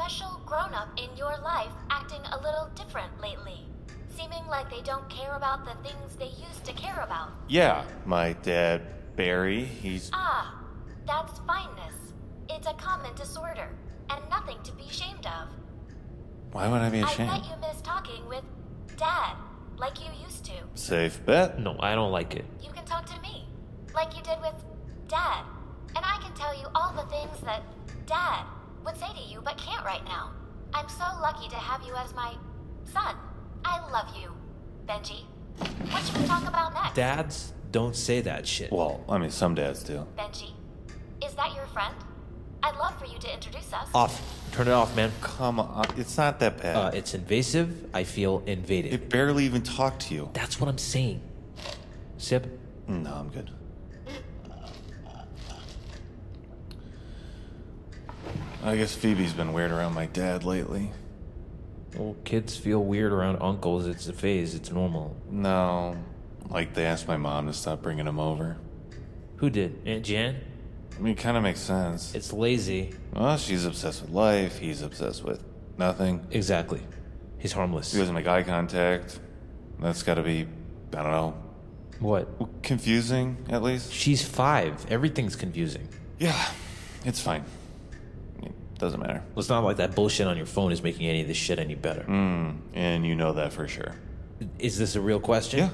special grown-up in your life acting a little different lately? Seeming like they don't care about the things they used to care about. Yeah, my dad, Barry, he's... Ah, that's fineness. It's a common disorder, and nothing to be ashamed of. Why would I be ashamed? I bet you miss talking with Dad, like you used to. Safe bet? No, I don't like it. You can talk to me, like you did with Dad. And I can tell you all the things that Dad would say to you but can't right now. I'm so lucky to have you as my son. I love you, Benji. What should we talk about next? Dads don't say that shit. Well, I mean, some dads do. Benji, is that your friend? I'd love for you to introduce us. Off. Turn it off, man. Come on, it's not that bad. It's invasive. I feel invaded. It barely even talked to you. That's what I'm saying. Sip? No, I'm good. I guess Phoebe's been weird around my dad lately. Well, kids feel weird around uncles. It's a phase. It's normal. No, like they asked my mom to stop bringing him over. Who did? Aunt Jan? I mean, it kind of makes sense. It's lazy. Well, she's obsessed with life. He's obsessed with nothing. Exactly. He's harmless. He doesn't make eye contact. That's got to be, I don't know. What? Confusing, at least. She's 5. Everything's confusing. Yeah, it's fine. It doesn't matter. Well, it's not like that bullshit on your phone is making any of this shit any better. And you know that for sure. Is this a real question? Yeah.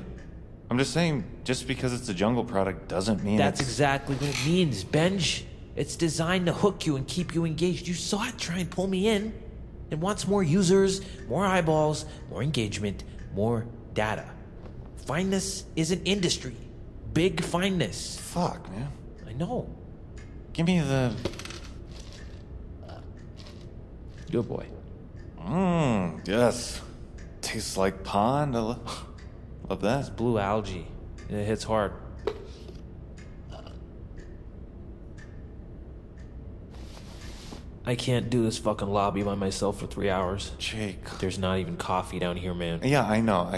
I'm just saying, just because it's a jungle product doesn't mean That's exactly what it means, Benj. It's designed to hook you and keep you engaged. You saw it try and pull me in. It wants more users, more eyeballs, more engagement, more data. Fineness is an industry. Big fineness. Fuck, man. I know. Give me the... Good boy. Yes. Tastes like pond. Love that. It's blue algae. And it hits hard. I can't do this fucking lobby by myself for 3 hours. Jake. There's not even coffee down here, man. Yeah, I know.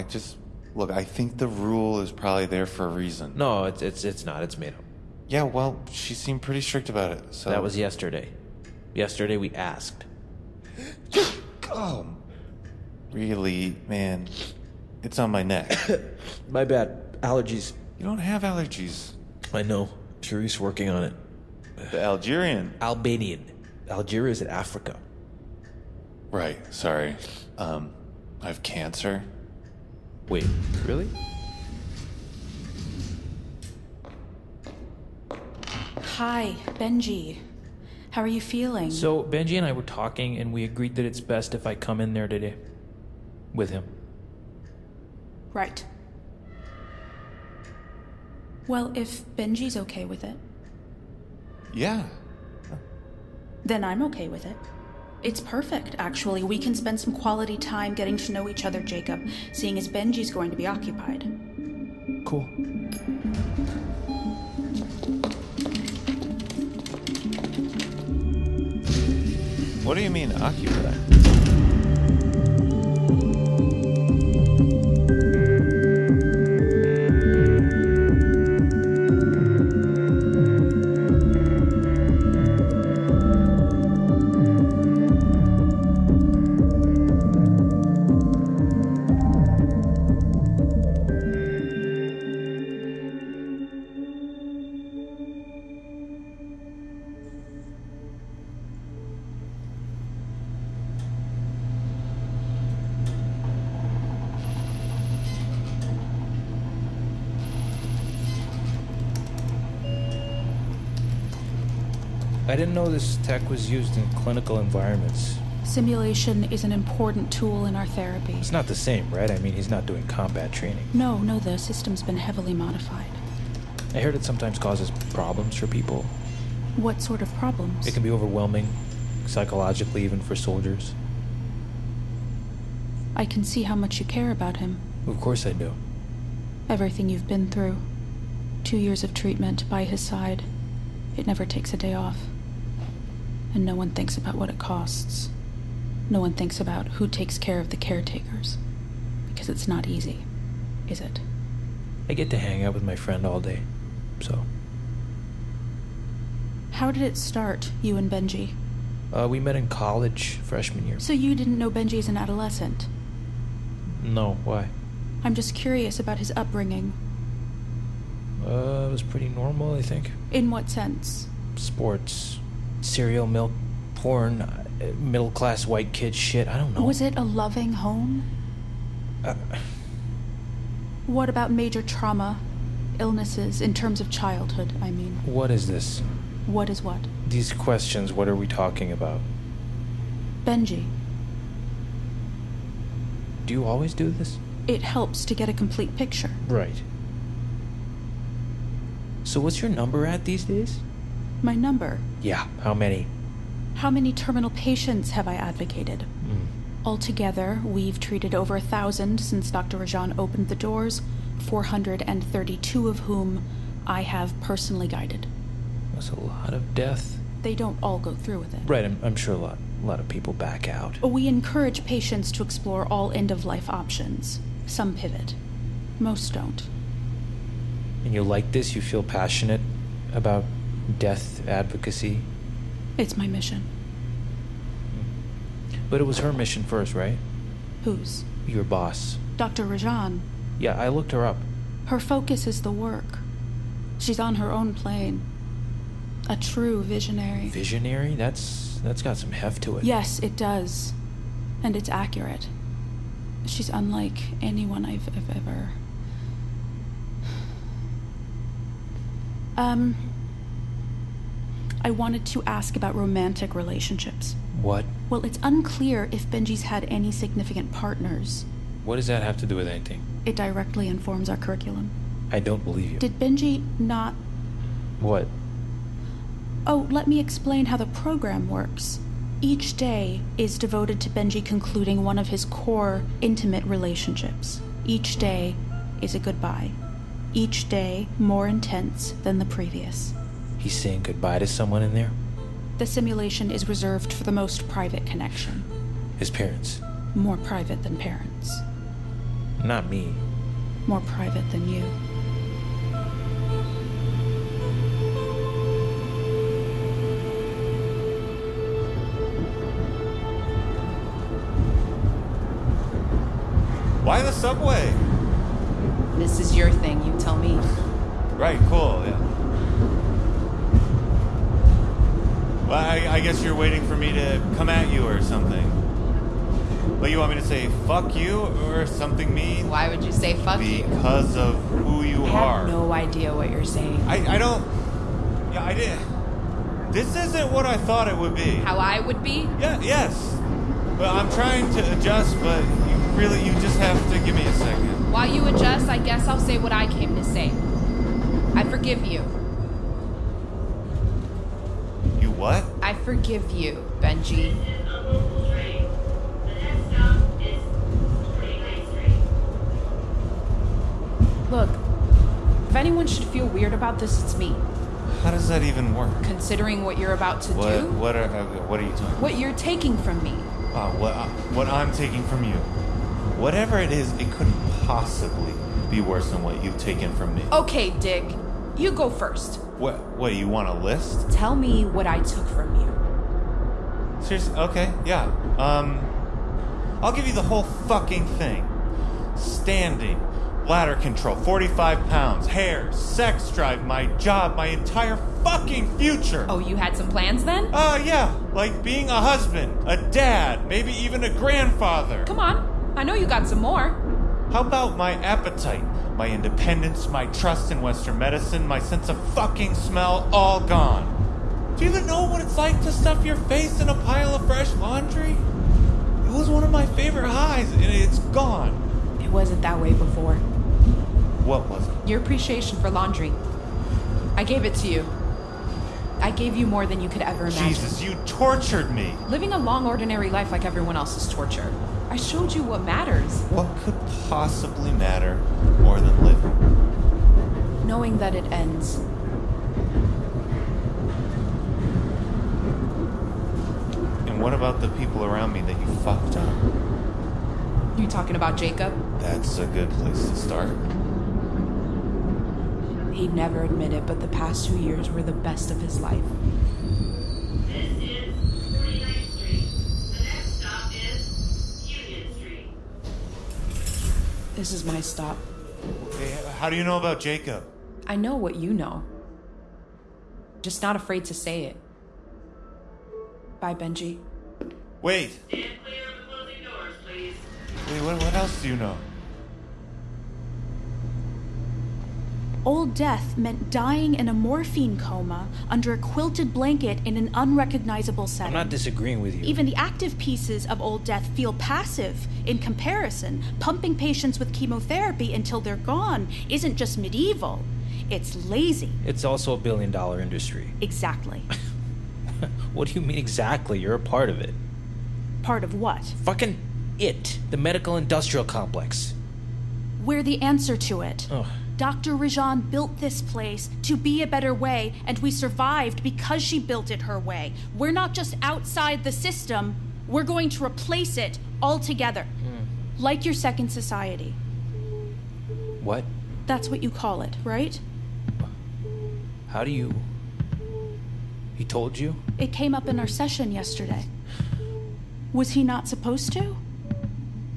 Look, I think the rule is probably there for a reason. No, it's not. It's made up. Yeah, well, she seemed pretty strict about it, so... That was yesterday. Yesterday we asked. Oh, really, man. It's on my neck. My bad. Allergies. You don't have allergies. I know. Sharif's working on it. The Algerian. Albanian. Algeria is in Africa. Right, sorry. I have cancer. Wait, really? Hi, Benji. How are you feeling? So, Benji and I were talking, and we agreed that it's best if I come in there today. With him. Right. Well, if Benji's okay with it, Yeah. then I'm okay with it. It's perfect, actually. We can spend some quality time getting to know each other, Jacob, seeing as Benji's going to be occupied. Cool. What do you mean, occupied? I didn't know this tech was used in clinical environments. Simulation is an important tool in our therapy. It's not the same, right? I mean, he's not doing combat training. No, the system's been heavily modified. I heard it sometimes causes problems for people. What sort of problems? It can be overwhelming, psychologically, even for soldiers. I can see how much you care about him. Of course I do. Everything you've been through. 2 years of treatment by his side. It never takes a day off. And no one thinks about what it costs. No one thinks about who takes care of the caretakers. Because it's not easy, is it? I get to hang out with my friend all day, so... How did it start, you and Benji? We met in college, freshman year. So you didn't know Benji as an adolescent? No, why? I'm just curious about his upbringing. It was pretty normal, I think. In what sense? Sports, cereal, milk, porn, middle-class white kid shit, I don't know. Was it a loving home? What about major trauma, illnesses, in terms of childhood, I mean? What is this? What is what? These questions, what are we talking about? Benji. Do you always do this? It helps to get a complete picture. Right. So what's your number at these days? My number? Yeah, how many? How many terminal patients have I advocated? Altogether, we've treated over 1,000 since Dr. RAJAN opened the doors, 432 of whom I have personally guided. That's a lot of death. They don't all go through with it. Right, I'm sure a lot of people back out. We encourage patients to explore all end-of-life options. Some pivot. Most don't. And you like this? You feel passionate about death advocacy? It's my mission. But it was her mission first, right? Whose? Your boss. Dr. RAJAN. Yeah, I looked her up. Her focus is the work. She's on her own plane. A true visionary. Visionary? That's got some heft to it. Yes, it does. And it's accurate. She's unlike anyone I've ever... I wanted to ask about romantic relationships. What? Well, it's unclear if Benji's had any significant partners. What does that have to do with anything? It directly informs our curriculum. I don't believe you. Did Benji not... What? Oh, let me explain how the program works. Each day is devoted to Benji concluding one of his core, intimate relationships. Each day is a goodbye. Each day more intense than the previous. He's saying goodbye to someone in there? The simulation is reserved for the most private connection. His parents? More private than parents. Not me. More private than you. Why the subway? This is your thing, you tell me. Right, cool, yeah. Well, I guess you're waiting for me to come at you or something. Well, you want me to say fuck you or something mean? Why would you say fuck you? Because of who you are. I have no idea what you're saying. I don't... Yeah, I did. This isn't what I thought it would be. How I would be? Yeah, yes. Well, I'm trying to adjust, but you just have to give me a second. While you adjust, I guess I'll say what I came to say. I forgive you. You what? I forgive you, Benji. Look, if anyone should feel weird about this, it's me. How does that even work? Considering what you're about to do. What are you talking about? What you're taking from me. What I'm taking from you. Whatever it is, it couldn't possibly be worse than what you've taken from me. Okay, Dick. You go first. What, you want a list? Tell me what I took from you. Seriously? Okay, yeah. I'll give you the whole fucking thing. Standing, bladder control, 45 pounds, hair, sex drive, my job, my entire fucking future. Oh, you had some plans then? Yeah. Like being a husband, a dad, maybe even a grandfather. Come on. I know you got some more. How about my appetite, my independence, my trust in Western medicine, my sense of fucking smell, all gone? Do you even know what it's like to stuff your face in a pile of fresh laundry? It was one of my favorite highs, and it's gone. It wasn't that way before. What was it? Your appreciation for laundry. I gave it to you. I gave you more than you could ever imagine. Jesus, you tortured me. Living a long, ordinary life like everyone else is torture. I showed you what matters. What could possibly matter more than living? Knowing that it ends. And what about the people around me that you fucked up? You talking about Jacob? That's a good place to start. He'd never admit it, but the past 2 years were the best of his life. This is This is my stop. Hey, how do you know about Jacob? I know what you know. Just not afraid to say it. Bye, Benji. Wait. Stand clear of the closing doors, please. Wait, what else do you know? Old Death meant dying in a morphine coma under a quilted blanket in an unrecognizable setting. I'm not disagreeing with you. Even the active pieces of Old Death feel passive in comparison. Pumping patients with chemotherapy until they're gone isn't just medieval. It's lazy. It's also a billion-dollar industry. Exactly. What do you mean exactly? You're a part of it. Part of what? Fucking it. The medical industrial complex. We're the answer to it. Ugh. Dr. RAJAN built this place to be a better way, and we survived because she built it her way. We're not just outside the system, we're going to replace it altogether. Like your second society. What? That's what you call it, right? How do you... He told you? It came up in our session yesterday. Was he not supposed to?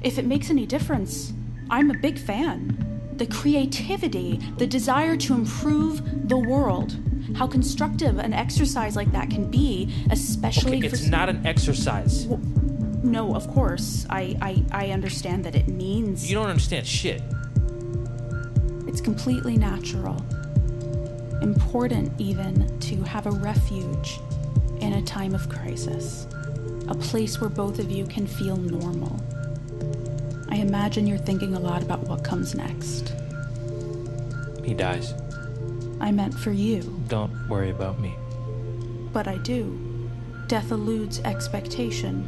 If it makes any difference, I'm a big fan. The creativity, the desire to improve the world. How constructive an exercise like that can be, especially okay, it's not an exercise. Well, no, of course. I understand that it means... You don't understand shit. It's completely natural. Important, even, to have a refuge in a time of crisis. A place where both of you can feel normal. I imagine you're thinking a lot about what comes next. He dies. I meant for you. Don't worry about me. But I do. Death eludes expectation.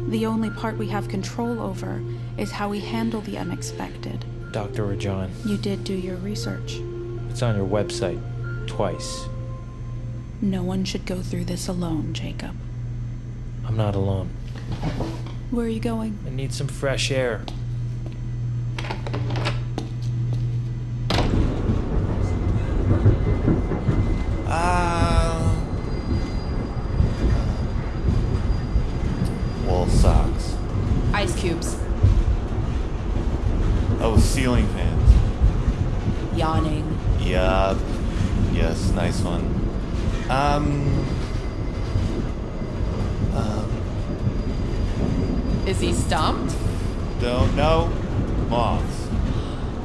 The only part we have control over is how we handle the unexpected. Dr. RAJAN. You did do your research. It's on your website. Twice. No one should go through this alone, Jacob. I'm not alone. Where are you going? I need some fresh air. Wool socks. Ice cubes. Oh, ceiling fans. Yawning. Yup. Yes, nice one. Is he stumped? Don't know. Moths.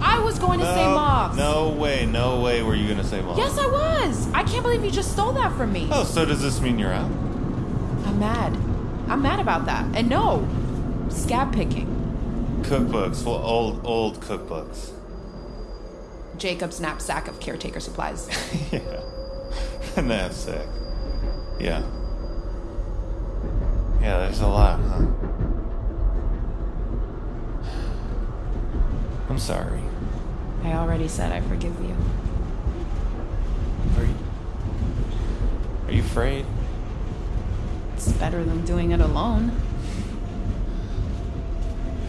I was going to say moths. No way were you gonna say moths. Yes, I was. I can't believe you just stole that from me. Oh, so does this mean you're out? I'm mad. I'm mad about that. And no, scab picking. Cookbooks. Well, old cookbooks. Jacob's knapsack of caretaker supplies. Yeah. Knapsack. Yeah. Yeah, there's a lot, huh? I'm sorry. I already said I forgive you. Are you afraid? It's better than doing it alone.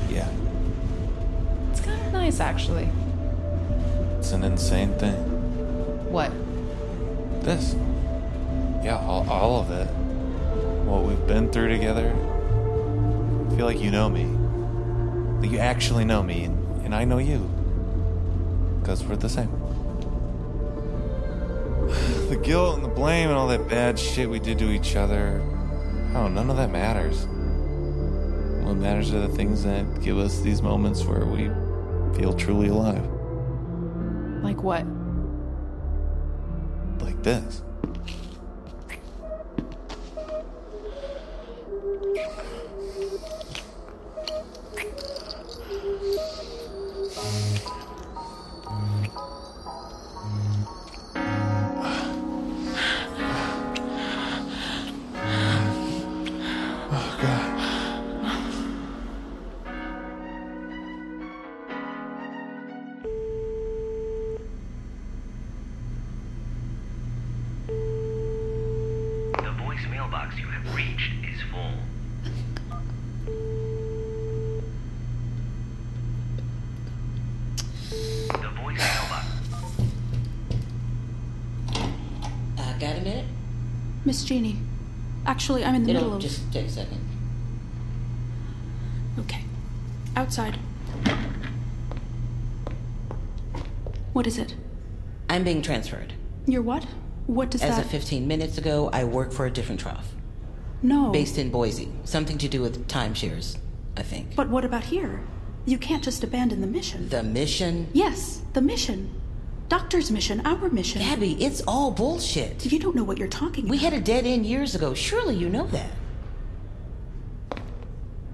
Yeah. It's kind of nice, actually. It's an insane thing. What? This. Yeah, all of it. What we've been through together. I feel like you know me. That you actually know me, and I know you. Because we're the same. The guilt and the blame and all that bad shit we did to each other. Oh, none of that matters. What matters are the things that give us these moments where we feel truly alive. Like what? Like this. mailbox you have reached is full. The voicemail box. Got a minute? Miss Jeannie. Actually, I'm in the middle It'll of... just take a second. Okay. Outside. What is it? I'm being transferred. You're what? What does As that... of 15 minutes ago, I work for a different trough. No. Based in Boise. Something to do with timeshares, I think. But what about here? You can't just abandon the mission. The mission? Yes, the mission. Doctor's mission, our mission. Gabby, it's all bullshit. You don't know what you're talking about. We had a dead end years ago. Surely you know that.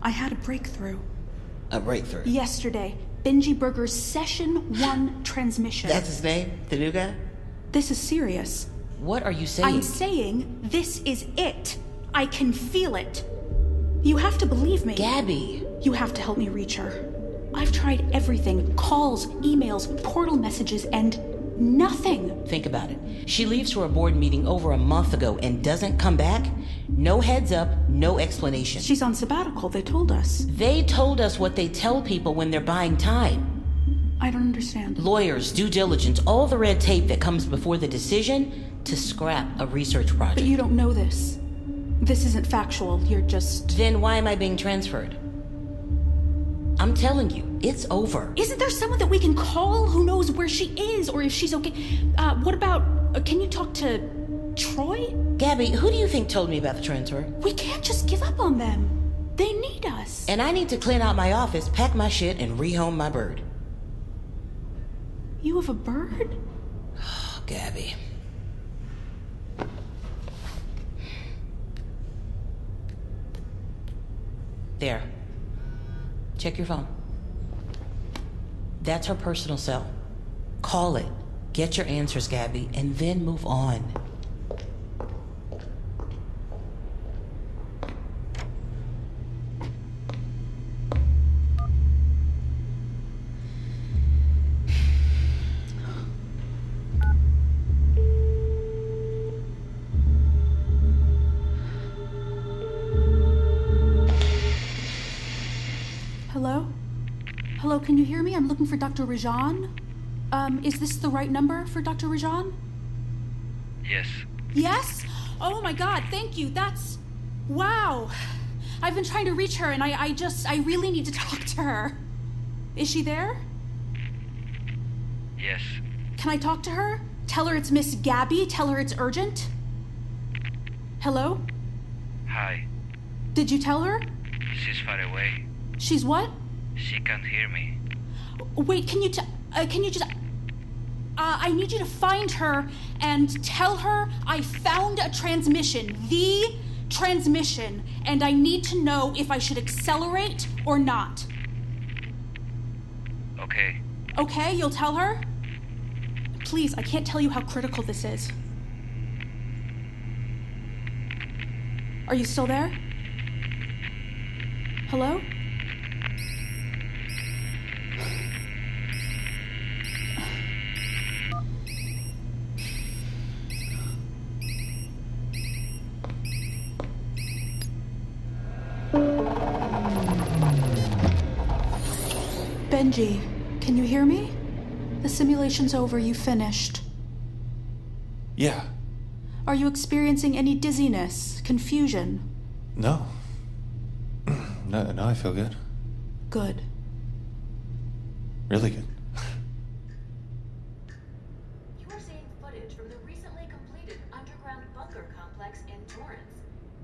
I had a breakthrough. A breakthrough? Yesterday. Benji Berger's Session 1 transmission. That's his name? The new guy? This is serious. What are you saying? I'm saying this is it. I can feel it. You have to believe me. Gabby. You have to help me reach her. I've tried everything. Calls, emails, portal messages, and nothing. Think about it. She leaves for a board meeting over a month ago and doesn't come back? No heads up, no explanation. She's on sabbatical, they told us. They told us what they tell people when they're buying time. I don't understand. Lawyers, due diligence, all the red tape that comes before the decision to scrap a research project. But you don't know this. This isn't factual, you're just... Then why am I being transferred? I'm telling you, it's over. Isn't there someone that we can call who knows where she is or if she's okay? What about... can you talk to Troy? Gabby, who do you think told me about the transfer? We can't just give up on them. They need us. And I need to clean out my office, pack my shit, and rehome my bird. You have a bird? Oh, Gabby. There. Check your phone. That's her personal cell. Call it. Get your answers, Gabby, and then move on. Hello? Hello, can you hear me? I'm looking for Dr. RAJAN. Is this the right number for Dr. RAJAN? Yes. Yes? Oh my god, thank you. That's... Wow. I've been trying to reach her and I really need to talk to her. Is she there? Yes. Can I talk to her? Tell her it's Miss Gabby. Tell her it's urgent. Hello? Hi. Did you tell her? She's far away. She's what? She can't hear me. Wait, can you just... I need you to find her and tell her I found a transmission. The transmission. And I need to know if I should accelerate or not. Okay. Okay, you'll tell her? Please, I can't tell you how critical this is. Are you still there? Hello? Benji, can you hear me? The simulation's over, you finished. Yeah. Are you experiencing any dizziness, confusion? No. No, I feel good. Good. Really good. You are seeing footage from the recently completed underground bunker complex in Torrance.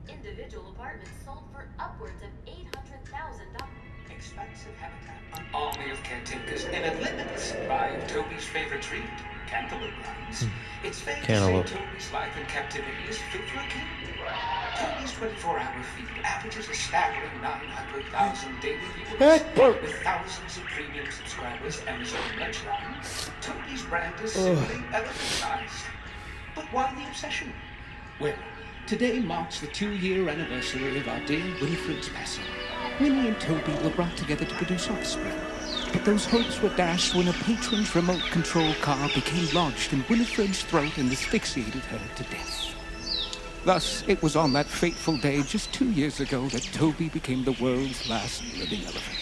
Individual apartments sold for upwards of $800,000. Expansive habitat, an army of caretakers, and a limitless supply of Toby's favorite treat, cantaloupe rinds. It's fair to say Toby's life in captivity is fit for a king. Toby's 24-hour feed averages a staggering 900,000 daily viewers. With thousands of premium subscribers and his own merch line, Toby's brand is simply elephant-sized. But why the obsession? Well, today marks the 2-year anniversary of our dear Winifred's passing. Winnie and Toby were brought together to produce offspring. But those hopes were dashed when a patron's remote control car became lodged in Winifred's throat and asphyxiated her to death. Thus, it was on that fateful day just 2 years ago that Toby became the world's last living elephant.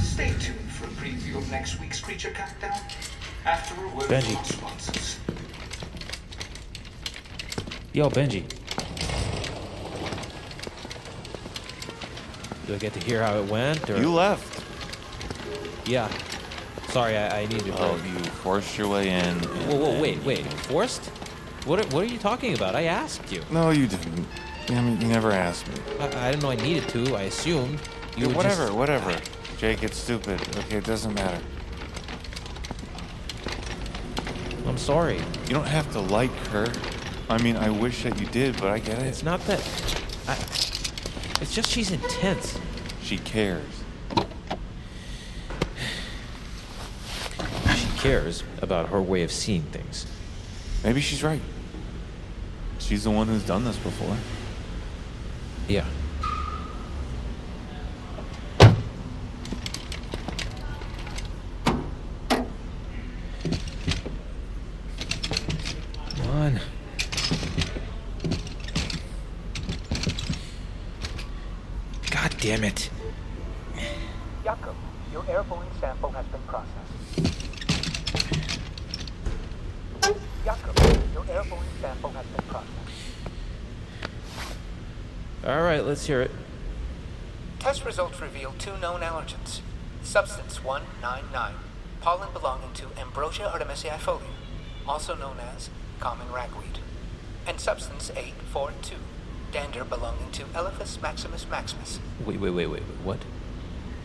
Stay tuned for a preview of next week's Creature Countdown after a word from our sponsors. Yo, Benji. Do I get to hear how it went, or...? You left. Yeah. Sorry, I need to Oh, you forced your way in. Whoa, wait. Forced? What are you talking about? I asked you. No, you didn't. I mean, you never asked me. I didn't know I needed to. I assumed you would Whatever. Jake, it's stupid. Okay, it doesn't matter. I'm sorry. You don't have to like her. I mean, I wish that you did, but I get it. It's not that... It's just she's intense. She cares. She cares about her way of seeing things. Maybe she's right. She's the one who's done this before. Yeah. Come on. God damn it. Jacob, your airborne sample has been processed. Jacob, your airborne sample has been processed. All right, let's hear it. Test results reveal 2 known allergens. Substance 199, pollen belonging to Ambrosia artemisiae, also known as common ragweed. And substance 842, dander belonging to Elephas maximus maximus. Wait, what?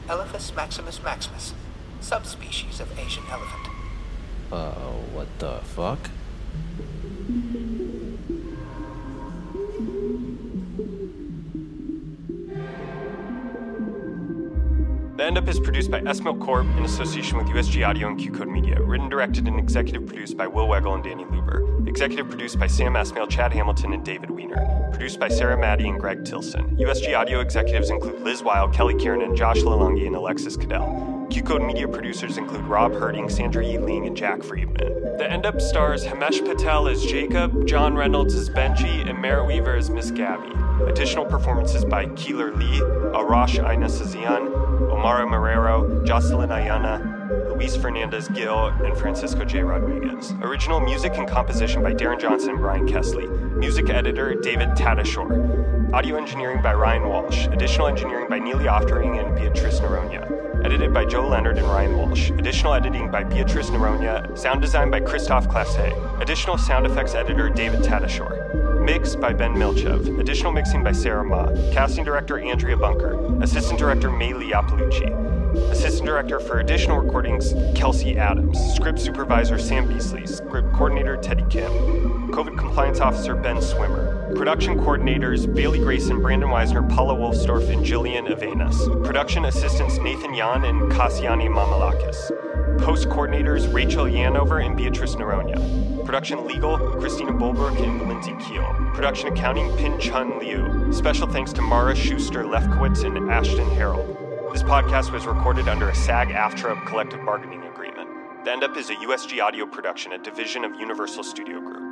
Elephas maximus maximus, subspecies of Asian elephant. What the fuck? The End Up is produced by Esmail Corp in association with USG Audio and QCode Media. Written, directed, and executive produced by Will Weggel and Danny Luber. Executive produced by Sam Esmail, Chad Hamilton, and David Wiener. Produced by Sarah Maddie and Gregg Tilson. USG Audio executives include Liz Weil, Kelly Kiernan, Josh Lalungi, and Alexis Cadell. QCode Media producers include Rob Herding, Sandra E. Ling, and Jack Friedman. The End Up stars Himesh Patel as Jacob, John Reynolds as Benji, and Merritt Wever as Miss Gabby. Additional performances by Keylor, Leigh, Arash, Aiinehsazian, Otmara, Marrero, Jocelyn, Ayanna, Luis Fernandez-Gil, and Francisco J. Rodriguez. Original music and composition by Darren Johnson and Brian Kesley. Music editor David Tadashore. Audio engineering by Ryan Walsh. Additional engineering by Neely Oftering and Beatrice Naronia. Edited by Joe Leonard and Ryan Walsh. Additional editing by Beatrice Naronia. Sound design by Christophe Classe. Additional sound effects editor David Tadashore. Mixed by Ben Milchev. Additional mixing by Sarah Ma. Casting director Andrea Bunker. Assistant director Maylee Appalucci. Assistant director for additional recordings Kelsey Adams. Script supervisor Sam Beasley. Script coordinator Teddy Kim. COVID compliance officer Ben Swimmer. Production coordinators Bailey Grayson, Brandon Weisner, Paula Wolfsdorf, and Jillian Avenas. Production assistants Nathan Yan and Kassiani Mamalakis. Post coordinators Rachel Yanover and Beatrice Naronia. Production legal Christina Bolbrook and Lindsay Keel. Production accounting Pin Chun Liu. Special thanks to Mara Schuster Lefkowitz and Ashton Harold. This podcast was recorded under a SAG-AFTRA collective bargaining agreement. The End Up is a USG Audio production, a division of Universal Studio Group.